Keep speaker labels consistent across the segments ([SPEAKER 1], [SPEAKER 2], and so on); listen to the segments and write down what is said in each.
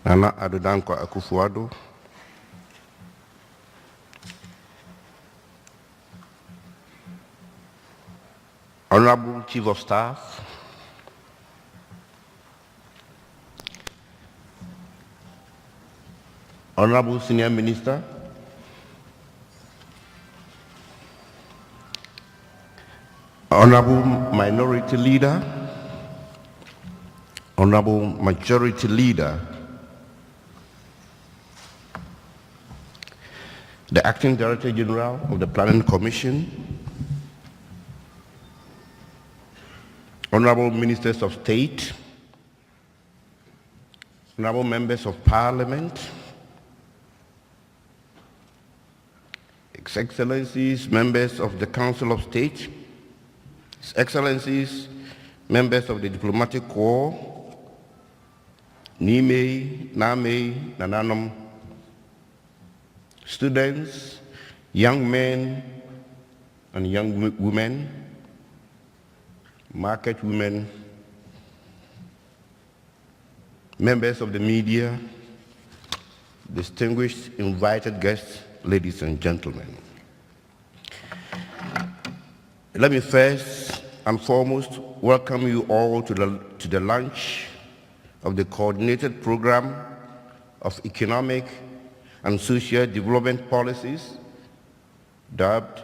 [SPEAKER 1] Nana Addo Dankwa Akufo-Addo, Honorable Chief of Staff, Honorable Senior Minister, Honorable Minority Leader, Honorable Majority Leader, the Acting Director General of the Planning Commission, Honorable Ministers of State, Honorable Members of Parliament, His Excellencies, Members of the Council of State, His Excellencies, Members of the Diplomatic Corps, Nime, Name, Nananum, students, young men and young women, market women, members of the media, distinguished invited guests, ladies and gentlemen. Let me first and foremost welcome you all to the launch of the coordinated program of economic and social development policies dubbed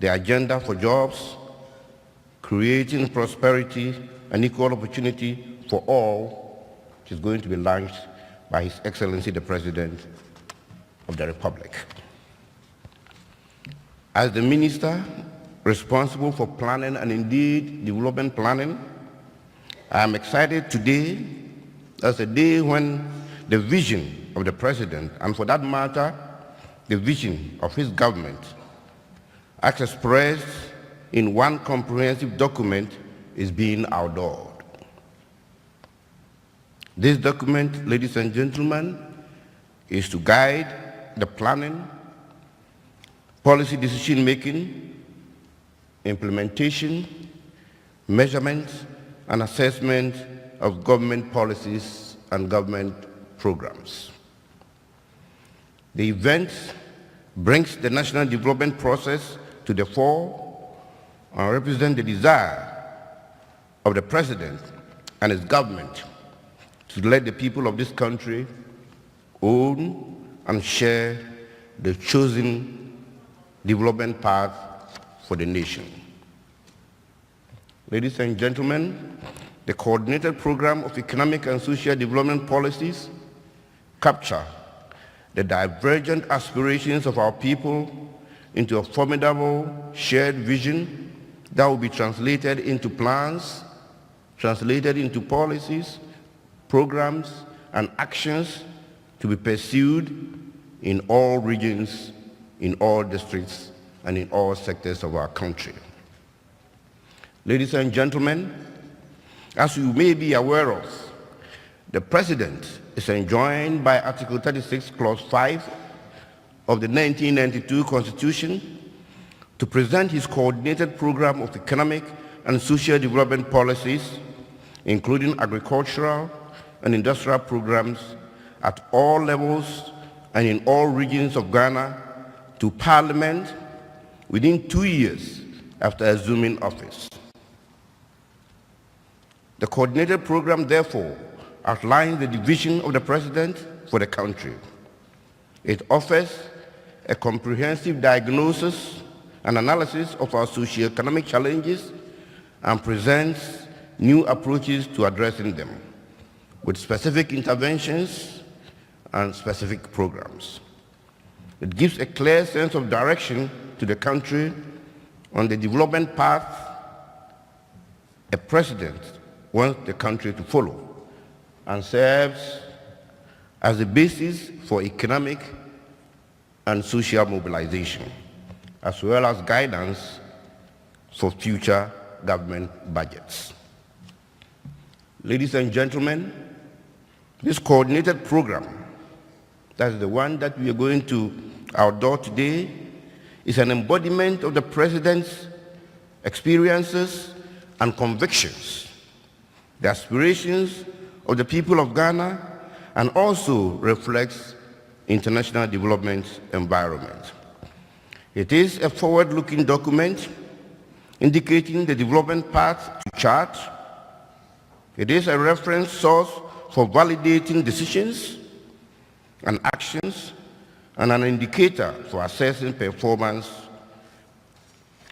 [SPEAKER 1] the Agenda for Jobs, Creating Prosperity and Equal Opportunity for All, which is going to be launched by His Excellency the President of the Republic. As the Minister responsible for planning and indeed development planning, I am excited today as a day when the vision of the President, and for that matter, the vision of his government, as expressed in one comprehensive document, is being outdoored. This document, ladies and gentlemen, is to guide the planning, policy decision-making, implementation, measurement, and assessment of government policies and government programs. The event brings the national development process to the fore and represents the desire of the President and his government to let the people of this country own and share the chosen development path for the nation. Ladies and gentlemen, the coordinated program of economic and social development policies capture the divergent aspirations of our people into a formidable shared vision that will be translated into plans, translated into policies, programs, and actions to be pursued in all regions, in all districts, and in all sectors of our country. Ladies and gentlemen, as you may be aware of, the President is enjoined by Article 36, Clause 5 of the 1992 Constitution to present his coordinated program of economic and social development policies, including agricultural and industrial programs at all levels and in all regions of Ghana, to Parliament within 2 years after assuming office. The coordinated program, therefore, outlines the vision of the President for the country. It offers a comprehensive diagnosis and analysis of our socio-economic challenges and presents new approaches to addressing them, with specific interventions and specific programs. It gives a clear sense of direction to the country on the development path a president wants the country to follow, and serves as a basis for economic and social mobilization, as well as guidance for future government budgets. Ladies and gentlemen, this coordinated program, that's the one that we are going to outdoor today, is an embodiment of the President's experiences and convictions, the aspirations of the people of Ghana, and also reflects international development environment. It is a forward-looking document indicating the development path to chart. It is a reference source for validating decisions and actions, and an indicator for assessing performance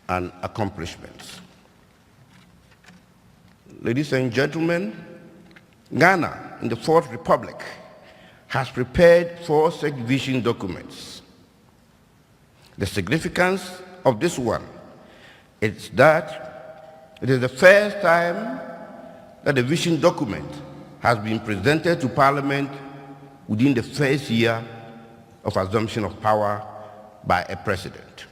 [SPEAKER 1] and accomplishments. Ladies and gentlemen, Ghana, in the Fourth Republic, has prepared 4 such vision documents. The significance of this one is that it is the first time that the vision document has been presented to Parliament within the first year of assumption of power by a president.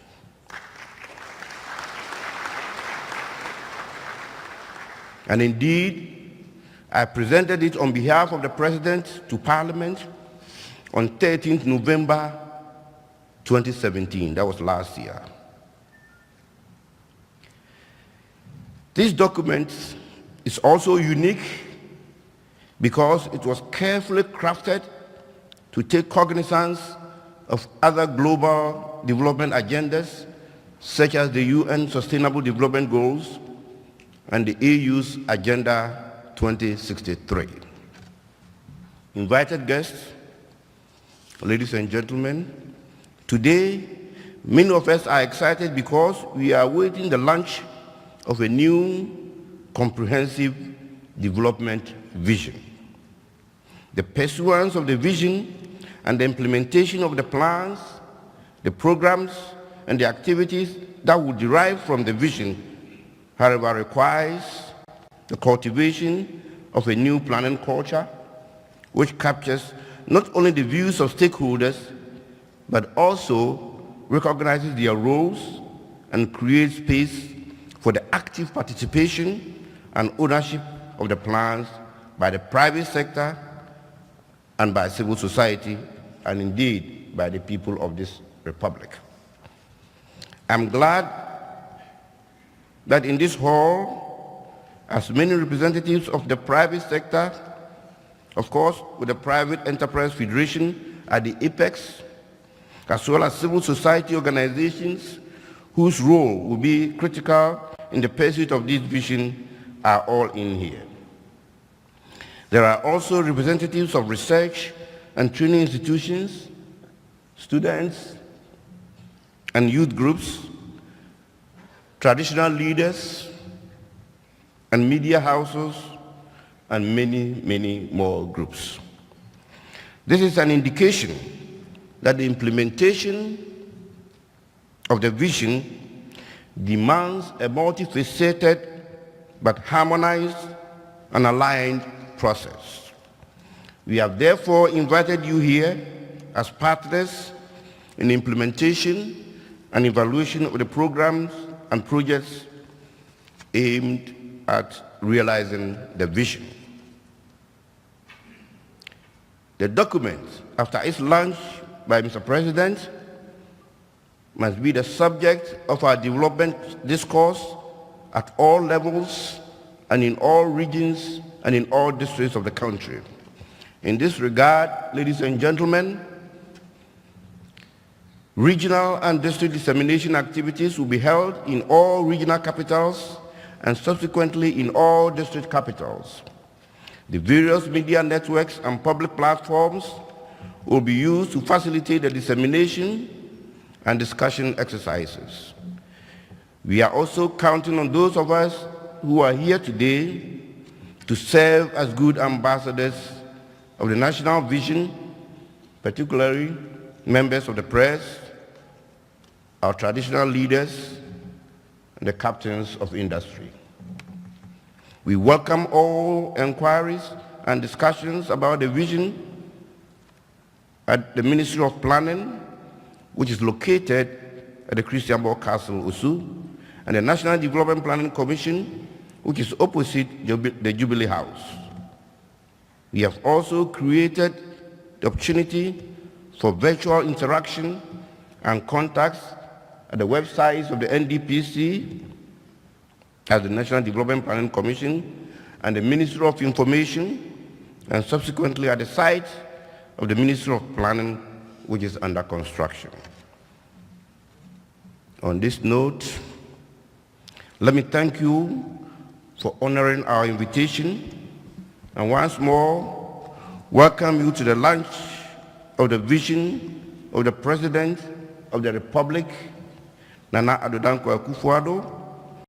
[SPEAKER 1] And indeed, I presented it on behalf of the President to Parliament on 13th November 2017. That was last year. This document is also unique because it was carefully crafted to take cognizance of other global development agendas, such as the UN Sustainable Development Goals and the EU's Agenda 2063. Invited guests, ladies and gentlemen, today, many of us are excited because we are awaiting the launch of a new comprehensive development vision. The pursuance of the vision and the implementation of the plans, the programs, and the activities that will derive from the vision, however, requires the cultivation of a new planning culture which captures not only the views of stakeholders, but also recognizes their roles and creates space for the active participation and ownership of the plans by the private sector and by civil society, and indeed by the people of this republic. I'm glad that in this hall, as many representatives of the private sector, of course, with the Private Enterprise Federation at the apex, as well as civil society organizations whose role will be critical in the pursuit of this vision, are all in here. There are also representatives of research and training institutions, students and youth groups, traditional leaders and media houses, and many, many more groups. This is an indication that the implementation of the vision demands a multifaceted but harmonized and aligned process. We have therefore invited you here as partners in the implementation and evaluation of the programs and projects aimed at realizing the vision. The document, after its launch by Mr. President, must be the subject of our development discourse at all levels and in all regions and in all districts of the country. In this regard, ladies and gentlemen, regional and district dissemination activities will be held in all regional capitals and subsequently in all district capitals. The various media networks and public platforms will be used to facilitate the dissemination and discussion exercises. We are also counting on those of us who are here today to serve as good ambassadors of the national vision, particularly members of the press, our traditional leaders, and the captains of industry. We welcome all inquiries and discussions about the vision at the Ministry of Planning, which is located at the Christianborg Castle, Osu, and the National Development Planning Commission, which is opposite the Jubilee House. We have also created the opportunity for virtual interaction and contacts at the websites of the NDPC, as the National Development Planning Commission, and the Ministry of Information, and subsequently at the site of the Ministry of Planning, which is under construction. On this note, let me thank you for honoring our invitation, and once more, welcome you to the launch of the vision of the President of the Republic, Nana Addo Dankwa Akufo-Addo,